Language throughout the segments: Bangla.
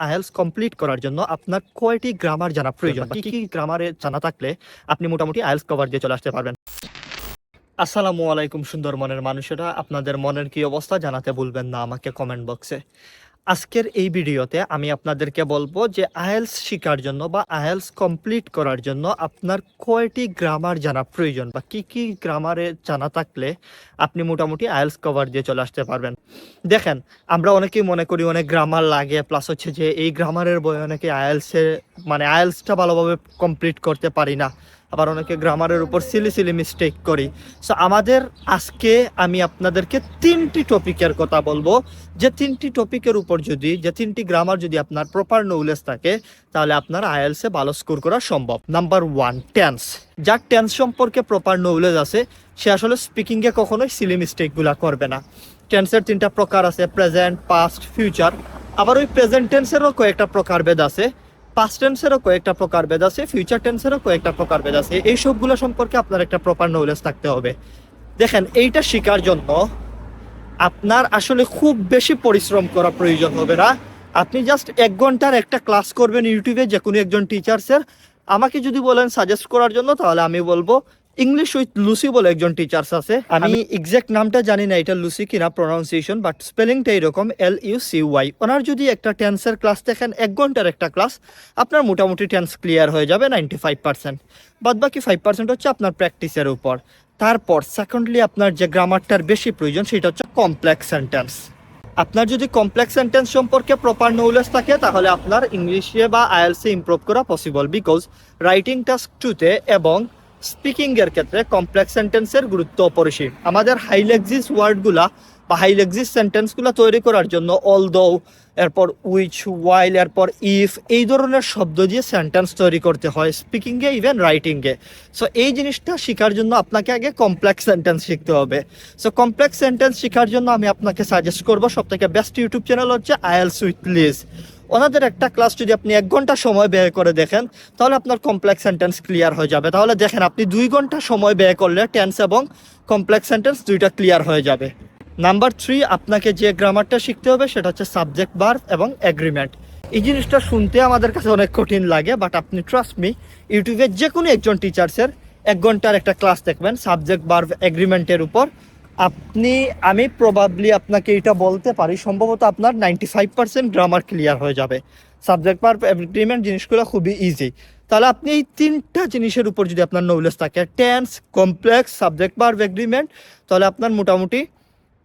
আইএলটিএস কমপ্লিট করার জন্য আপনার কয়টি গ্রামার জানা প্রয়োজন বা কি গ্রামারে জানা থাকলে আপনি মোটামুটি আইএলটিএস কভার দিয়ে চলে আসতে পারবেন। আসসালামু আলাইকুম সুন্দর মনের মানুষেরা, আপনাদের মনের কি অবস্থা জানাতে ভুলবেন না আমাকে কমেন্ট বক্সে। আজকের এই ভিডিওতে আমি আপনাদেরকে বলবো যে আইএলটিএস শেখার জন্য বা আইএলটিএস কমপ্লিট করার জন্য আপনার কয়টি গ্রামার জানা প্রয়োজন বা কি গ্রামারে জানা থাকলে আপনি মোটামুটি আইএলটিএস কভার দিয়ে চলে আসতে পারবেন। দেখেন, আমরা অনেকেই মনে করি অনেক গ্রামার লাগে, প্লাস হচ্ছে যে এই গ্রামারের বই অনেকে আইএলটিএসটা ভালোভাবে কমপ্লিট করতে পারি না, আবার অনেকে গ্রামারের উপর সিলি মিস্টেক করি। সো আজকে আমি আপনাদেরকে তিনটি টপিকের কথা বলবো, যে তিনটি টপিকের উপর যে তিনটি গ্রামার যদি আপনার প্রপার নলেজ থাকে তাহলে আপনার আইএলটিএসে ভালো স্কোর করা সম্ভব। Number 1, tense. যার টেন্স সম্পর্কে প্রপার নলেজ আছে সে আসলে স্পিকিংয়ে কখনোই সিলি মিস্টেকগুলো করবে না। টেন্সের তিনটা প্রকার আছে, প্রেজেন্ট, পাস্ট, ফিউচার। আবার ওই প্রেজেন্ট টেন্সেরও কয়েকটা প্রকারভেদ আছে, পাস্ট টেন্সেরও কয়েকটা প্রকারভেদ আছে, ফিউচার টেন্সেরও কয়েকটা প্রকারভেদ আছে। এই সবগুলো সম্পর্কে আপনার একটা প্রপার নলেজ থাকতে হবে। দেখেন, এইটা শেখার জন্য আপনার আসলে খুব বেশি পরিশ্রম করা প্রয়োজন হবে না। আপনি জাস্ট 1 ঘন্টার একটা ক্লাস করবেন ইউটিউবে যে কোনো একজন টিচার্সের। আমাকে যদি বলেন সাজেস্ট করার জন্য, তাহলে আমি বলবো ইংলিশ উইথ লুসি বলে একজন টিচার্স আছে। আমি এক্সাক্ট নামটা জানি না এটা লুসি কিনা প্রনাউন্সিয়েশন, বাট স্পেলিংটা এরকম LUCY। ওনার যদি একটা টেন্সের ক্লাস দেখেন, 1 ঘন্টার একটা ক্লাস, আপনার মোটামুটি টেন্স ক্লিয়ার হয়ে যাবে 95%। বাদ বাকি 5% হচ্ছে আপনার প্র্যাকটিসের উপর। তারপর সেকেন্ডলি আপনার যে গ্রামারটার বেশি প্রয়োজন সেটা হচ্ছে কমপ্লেক্স সেন্টেন্স। আপনার যদি কমপ্লেক্স সেন্টেন্স সম্পর্কে প্রপার নলেজ থাকে তাহলে আপনার ইংলিশে বা আইএলটিএসে ইমপ্রুভ করা পসিবল, বিকজ রাইটিং টাস্ক 2তে এবং স্পিকিংয়ের ক্ষেত্রে কমপ্লেক্স সেন্টেন্সের গুরুত্ব অপরিসীম। আমাদের হাইলেক্সিস ওয়ার্ডগুলা বা হাইলেক্সিস সেন্টেন্সগুলো তৈরি করার জন্য অলদো, এরপর উইচ, ওয়াইল, এরপর ইফ, এই ধরনের শব্দ দিয়ে সেন্টেন্স তৈরি করতে হয় স্পিকিংয়ে, ইভেন রাইটিংয়ে। সো এই জিনিসটা শেখার জন্য আপনাকে আগে কমপ্লেক্স সেন্টেন্স শিখতে হবে। সো কমপ্লেক্স সেন্টেন্স শেখার জন্য আমি আপনাকে সাজেস্ট করবো সবথেকে বেস্ট ইউটিউব চ্যানেল হচ্ছে আইএলটিএস উইথ লিজ। ওনাদের একটা ক্লাস যদি আপনি 1 ঘন্টা সময় ব্যয় করে দেখেন তাহলে আপনার কমপ্লেক্স সেন্টেন্স ক্লিয়ার হয়ে যাবে। তাহলে দেখেন, আপনি 2 ঘন্টা সময় ব্যয় করলে টেন্স এবং কমপ্লেক্স সেন্টেন্স দুইটা ক্লিয়ার হয়ে যাবে। নাম্বার 3, আপনাকে যে গ্রামারটা শিখতে হবে সেটা হচ্ছে সাবজেক্ট, ভার্ব এবং এগ্রিমেন্ট। এই জিনিসটা শুনতে আমাদের কাছে অনেক কঠিন লাগে, বাট আপনি ট্রাস্ট মি, ইউটিউবে যে কোনো একজন টিচার্সের 1 ঘন্টার একটা ক্লাস দেখবেন সাবজেক্ট, ভার্ব, এগ্রিমেন্টের উপর, আমি প্রবাবলি আপনাকে এটা বলতে পারি সম্ভবত আপনার 95% গ্রামার ক্লিয়ার হয়ে যাবে। সাবজেক্ট, ভার্ব, এগ্রিমেন্ট জিনিসগুলো খুবই ইজি। তাহলে আপনি এই 3টা জিনিসের উপর যদি আপনার নলেজ থাকে, tense, complex, subject, verb, agreement, তাহলে আপনার মোটামুটি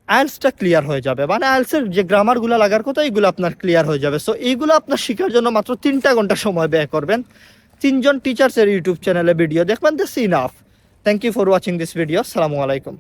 আইএলটিএসটা ক্লিয়ার হয়ে যাবে। মানে আইএলটিএসের যে গ্রামারগুলো লাগার কথা এইগুলো আপনার ক্লিয়ার হয়ে যাবে। সো এইগুলো আপনার শেখার জন্য মাত্র 3টা ঘন্টা সময় ব্যয় করবেন। 3জন টিচার্সের ইউটিউব চ্যানেলে ভিডিও দেখবেন, this enough. Thank you for watching this video. আসসালামু আলাইকুম।